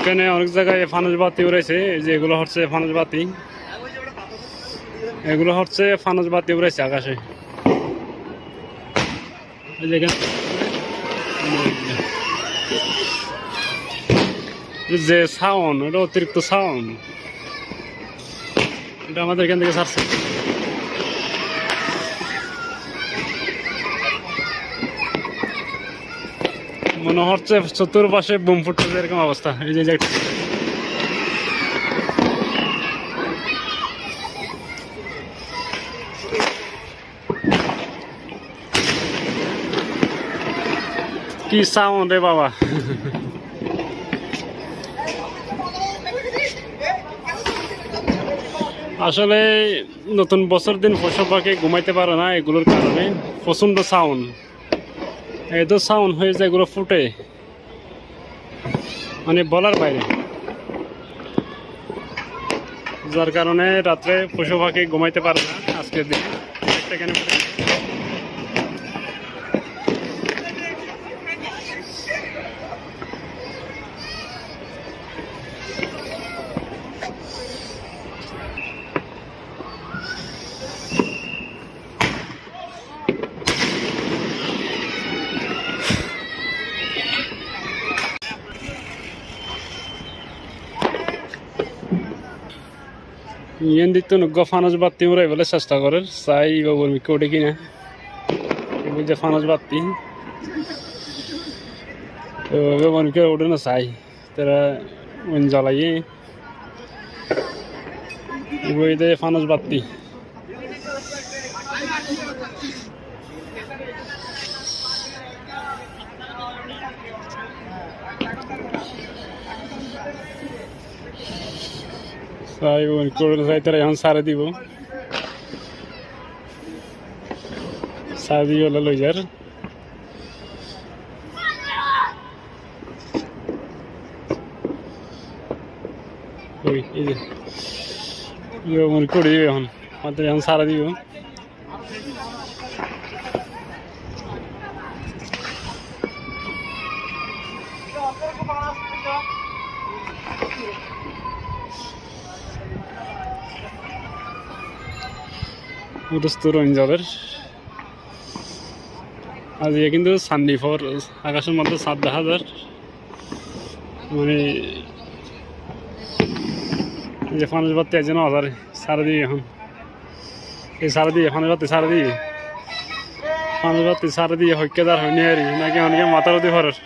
এখানে অনেক জায়গায় ফানুস বাতি উড়াইছে, এই যে এগুলো হচ্ছে ফানুস বাতি, এগুলো হচ্ছে ফানুস বাতি উড়াইছে আকাশে। যে সাউন্ড, এটা অতিরিক্ত সাউন্ড, এটা আমাদের এখান থেকে ছাড়ছে। মনে হচ্ছে চতুর্পাশে বুম ফুটতেছে, এরকম অবস্থা। এই যে কি সাউন্ড রে বাবা! আসলে নতুন বছর দিন পশু পাখি ঘুমাইতে পারে না এগুলোর কারণে, প্রচণ্ড সাউন্ড, এত সাউন্ড হয়ে যায়, এগুলো ফুটে মানে বলার বাইরে, যার কারণে রাত্রে পশু পাখি ঘুমাইতে পারে না আজকের দিনে। একটা কেন ইয়েন দিত নগ্য ফানুস বাতি উড়াই বলে চেষ্টা করে, চাই বা বলবি ওঠে কিনা, যে ফানুস বাতি তো মনকে ওঠে না, চাই তারা জ্বালাইয়ে ফানুস বাতি। তারা এখন সারে দিব, সারে দিয়ে লই যার। ওই এই যে করে দিবে এখন, আমাদের এখন সারা দিব। রঞ্জলের আজ কিন্তু সান্ডি ফর আকাশের মধ্যে 7,000 মানে যে ফানুস বাতি আছে 9,000 সারা দিয়ে এখন, এই সারা দিয়ে ফানুস বাতি সারা দিয়ে, ফানুস বাতি সারা দিয়ে হইকেদার হয়নি আর নাকি অনেকে মাথার অতি ফরের।